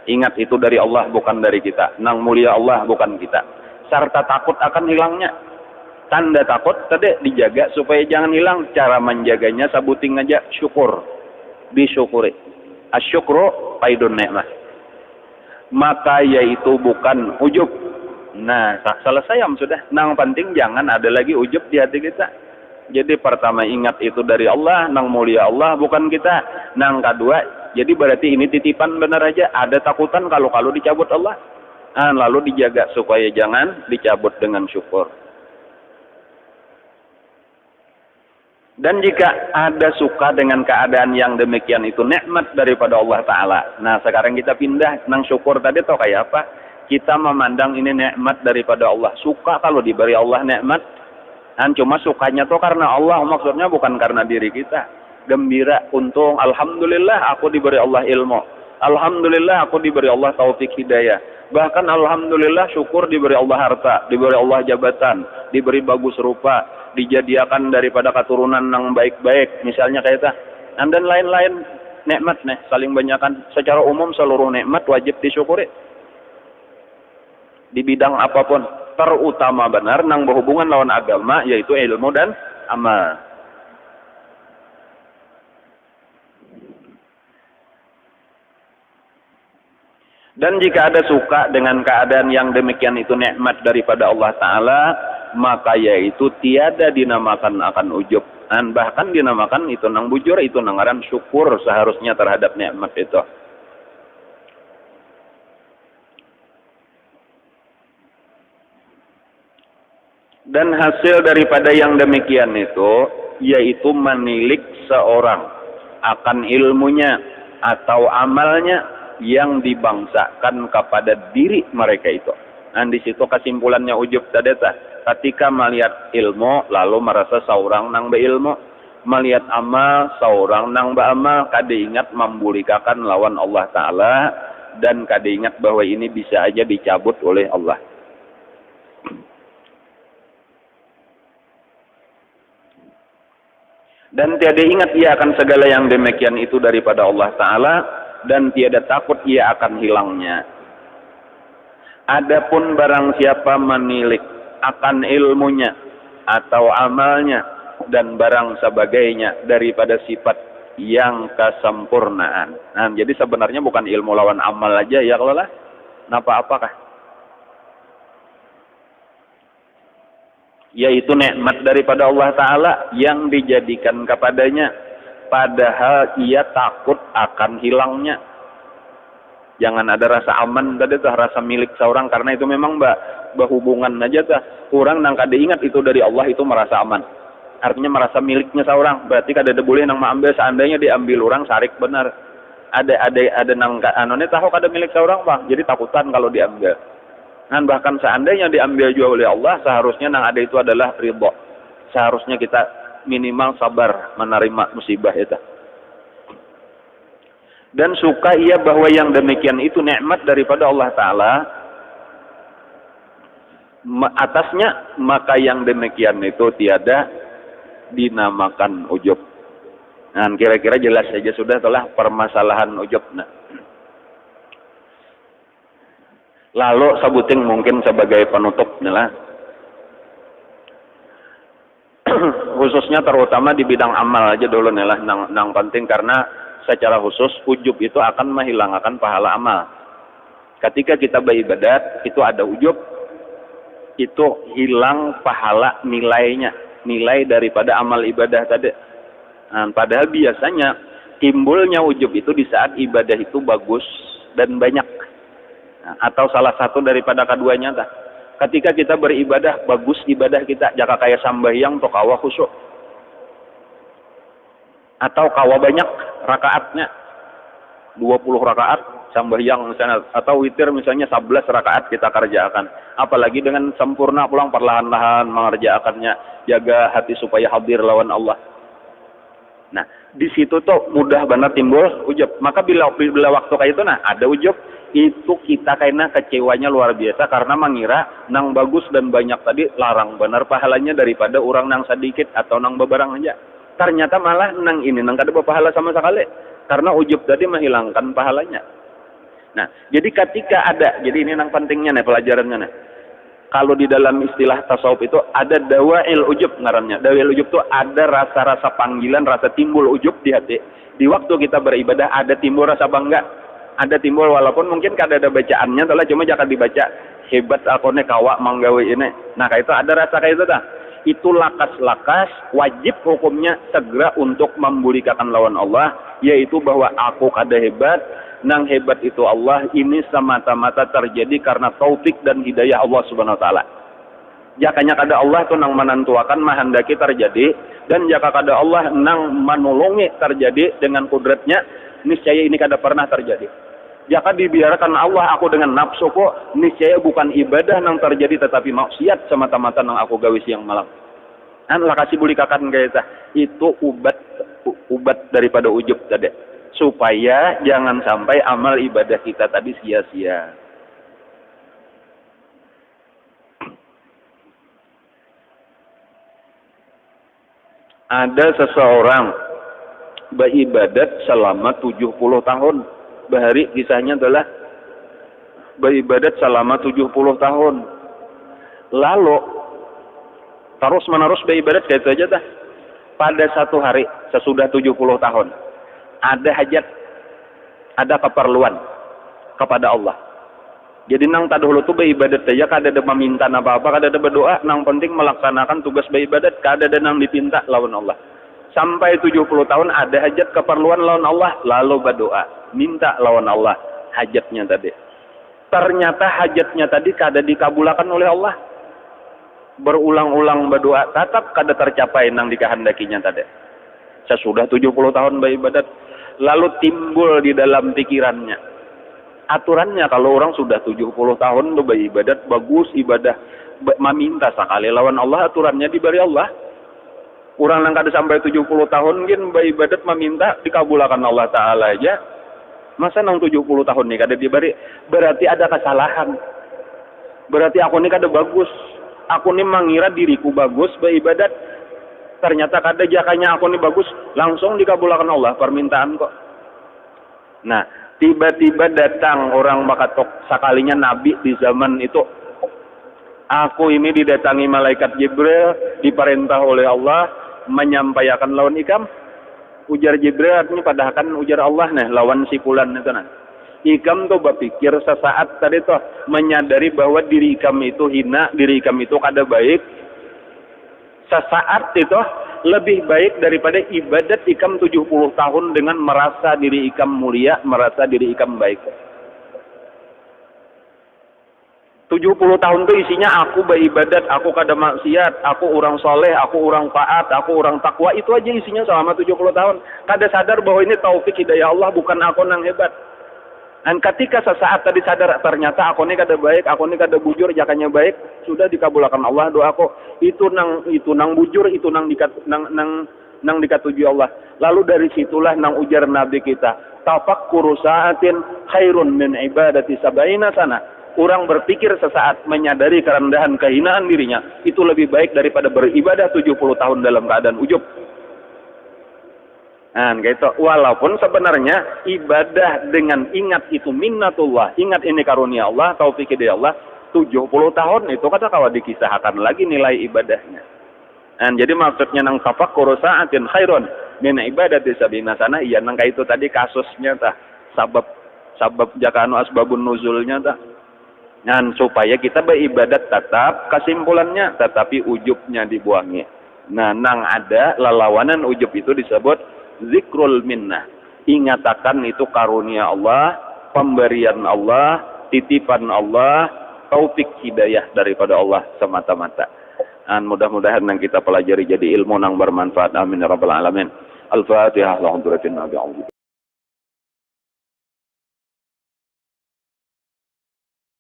ingat itu dari Allah bukan dari kita, nang mulia Allah bukan kita, serta takut akan hilangnya. Tanda takut tadi dijaga supaya jangan hilang. Cara menjaganya sabuting aja syukur, disyukuri. Asyukru qaidun ni'mah. Maka yaitu bukan ujub. Nah, selesai sudah. Nang penting jangan ada lagi ujub di hati kita. Jadi pertama ingat itu dari Allah, nang mulia Allah bukan kita. Nang kedua, jadi berarti ini titipan benar aja. Ada takutan kalau dicabut Allah. Lalu dijaga supaya jangan dicabut dengan syukur. Dan jika ada suka dengan keadaan yang demikian itu nikmat daripada Allah Ta'ala. Nah sekarang kita pindah nang syukur tadi tau kayak apa? Kita memandang ini nikmat daripada Allah. Suka kalau diberi Allah nikmat. Cuma sukanya tuh karena Allah, maksudnya bukan karena diri kita. Gembira, untung, alhamdulillah aku diberi Allah ilmu. Alhamdulillah aku diberi Allah taufik hidayah. Bahkan alhamdulillah syukur diberi Allah harta, diberi Allah jabatan, diberi bagus rupa, dijadikan daripada keturunan yang baik-baik, misalnya kayak itu. Dan lain-lain nikmat nih, saling banyakkan. Secara umum seluruh nikmat wajib disyukuri. Di bidang apapun, terutama benar nang berhubungan lawan agama, yaitu ilmu dan amal. Dan jika ada suka dengan keadaan yang demikian itu nikmat daripada Allah Ta'ala, maka yaitu tiada dinamakan akan ujub. Dan bahkan dinamakan itu nang bujur, itu nang ngaran syukur seharusnya terhadap nikmat itu. Dan hasil daripada yang demikian itu, yaitu menilik seorang akan ilmunya atau amalnya yang dibangsakan kepada diri mereka itu. Dan di situ kesimpulannya ujub tadi, ketika melihat ilmu lalu merasa seorang nang beilmu, melihat amal seorang nang beramal, kada ingat membulikakan lawan Allah Ta'ala, dan kada ingat bahwa ini bisa aja dicabut oleh Allah. Dan tiada ingat ia akan segala yang demikian itu daripada Allah Ta'ala, dan tiada takut ia akan hilangnya. Adapun barang siapa menilik akan ilmunya atau amalnya dan barang sebagainya daripada sifat yang kesempurnaan. Nah, jadi sebenarnya bukan ilmu lawan amal aja ya kalau lah. Napa apakah? Yaitu nikmat daripada Allah Ta'ala yang dijadikan kepadanya, padahal ia takut akan hilangnya. Jangan ada rasa aman tadi tuh, rasa milik seorang, karena itu memang berhubungan aja tuh. Kurang nang kada ingat itu dari Allah itu merasa aman. Artinya merasa miliknya seorang, berarti kada boleh nang mengambil, seandainya diambil orang sarik benar. Ada nang anone tahu kada milik seorang Bang, jadi takutan kalau diambil. Dan bahkan seandainya diambil juga oleh Allah, seharusnya nang ada itu adalah ridho. Seharusnya kita minimal sabar menerima musibah itu. Dan suka ia bahwa yang demikian itu nikmat daripada Allah Ta'ala atasnya, maka yang demikian itu tiada dinamakan ujub. Nah, kira-kira jelas saja sudah telah permasalahan ujub. Nah, lalu sebuting mungkin sebagai penutup lah. Khususnya terutama di bidang amal aja dulu nih lah, nang penting, karena secara khusus ujub itu akan menghilangkan pahala amal. Ketika kita beribadat itu ada ujub, itu hilang pahala nilainya, nilai daripada amal ibadah tadi. Nah, padahal biasanya timbulnya ujub itu di saat ibadah itu bagus dan banyak. Atau salah satu daripada keduanya dah. Ketika kita beribadah bagus ibadah kita, jaka kayak sambahyang atau kawa khusyuk, atau kawa banyak rakaatnya 20 rakaat sambahyang misalnya, atau witir misalnya 11 rakaat kita kerjakan, apalagi dengan sempurna pulang perlahan-lahan mengerjakannya, jaga hati supaya hadir lawan Allah. Nah, di situ tuh mudah banget timbul ujub. Maka bila waktu kayak itu nah ada ujub, itu kita kayaknya kecewanya luar biasa, karena mengira nang bagus dan banyak tadi larang benar pahalanya daripada orang nang sedikit atau nang beberang aja. Ternyata malah nang ini nang kada berpahala sama sekali, karena ujub tadi menghilangkan pahalanya. Nah, jadi ketika ada, jadi ini nang pentingnya nih pelajarannya nih. Kalau di dalam istilah tasawuf itu ada dawail ujub ngarannya. Dawail ujub itu ada rasa-rasa panggilan, rasa timbul ujub di hati. Di waktu kita beribadah ada timbul rasa bangga. Ada timbul walaupun mungkin kada ada bacaannya, telah cuma jangan dibaca hebat akonnya kawa manggawe ini. Nah, kayak itu ada rasa kayak itu dah. itu lakas-lakas wajib hukumnya segera untuk membulikan lawan Allah, yaitu bahwa aku kada hebat, nang hebat itu Allah. Ini semata-mata terjadi karena taufik dan hidayah Allah Subhanahu wa taala. Jakanya kada Allah tu nang menentuakan mahendaki terjadi, dan jaka kada Allah nang menolongi terjadi dengan kudratnya, niscaya ini kada pernah terjadi. Jaka dibiarkan Allah aku dengan nafsu kok, niscaya bukan ibadah nang terjadi tetapi maksiat semata-mata nang aku gawe siang malam. Lah kasih bulikakan kayak itu ubat daripada ujub tadi, supaya jangan sampai amal ibadah kita tadi sia-sia. Ada seseorang beribadat selama 70 tahun. Bahari kisahnya adalah beribadat selama 70 tahun. Lalu terus menerus beribadat kayak itu aja dah. Pada satu hari sesudah 70 tahun ada hajat, ada keperluan kepada Allah. Jadi nang tadahulu tuh beribadat aja, kada ada meminta apa-apa, kada ada berdoa, nang penting melaksanakan tugas beribadat, kada ada nang dipinta lawan Allah. Sampai 70 tahun ada hajat keperluan lawan Allah, lalu berdoa, minta lawan Allah hajatnya tadi. Ternyata hajatnya tadi kada dikabulkan oleh Allah. Berulang-ulang berdoa, tetap kada tercapai nang dikehendakinya tadi. Sesudah 70 tahun beribadat, lalu timbul di dalam pikirannya. Aturannya kalau orang sudah 70 tahun beribadat, bagus ibadah, meminta sekali lawan Allah, aturannya diberi Allah. Orang yang kada sampai 70 tahun gin beribadat meminta dikabulkan Allah Ta'ala aja. Masa nang 70 tahun nih kada diberi? Berarti ada kesalahan. Berarti aku nih kada bagus. Aku nih mengira diriku bagus beribadat. Ternyata kada jakanya aku nih bagus. Langsung dikabulkan Allah permintaan kok. Nah, tiba-tiba datang orang bakatok sekalinya Nabi di zaman itu. Aku ini didatangi malaikat Jibril, diperintah oleh Allah menyampaikan lawan ikam. Ujar Jibril artinya padahal kan ujar Allah nih lawan sipulan itu nah. Ikam tuh berpikir sesaat tadi tuh menyadari bahwa diri ikam itu hina, diri ikam itu kada baik. Sesaat itu lebih baik daripada ibadat ikam 70 tahun dengan merasa diri ikam mulia, merasa diri ikam baik. 70 tahun itu isinya aku beribadat, aku kada maksiat, aku orang soleh, aku orang taat, aku orang takwa. Itu aja isinya selama 70 tahun. Kada sadar bahwa ini taufik hidayah Allah, bukan aku nang hebat. Dan ketika sesaat tadi sadar ternyata aku ini kada baik, aku ini kada bujur, jakanya baik, sudah dikabulkan Allah doaku. Itu nang bujur, itu nang dikatuju Allah. Lalu dari situlah nang ujar Nabi kita, tafakkuru sa'atin khairun min ibadati sab'ina sana. Orang berpikir sesaat menyadari kerendahan kehinaan dirinya itu lebih baik daripada beribadah 70 tahun dalam keadaan ujub. Nah, gitu. Walaupun sebenarnya ibadah dengan ingat itu minnatullah, ingat ini karunia Allah, taufik dari Allah, 70 tahun itu kata kawan dikisahkan lagi nilai ibadahnya. Nah, jadi maksudnya nang tafakkuru sa'atin khairun min ibadati sab'ina sana, iya nang itu tadi kasusnya tah, sabab jakanu asbabun nuzulnya tah. Dan supaya kita beribadat tetap kesimpulannya, tetapi ujubnya dibuangi. Nah, nang ada lalawanan ujub itu disebut zikrul minnah. Ingatakan itu karunia Allah, pemberian Allah, titipan Allah, taufik hidayah daripada Allah semata-mata. Dan mudah-mudahan yang kita pelajari jadi ilmu nang bermanfaat. Amin ya rabbal alamin. Al-Fatihah.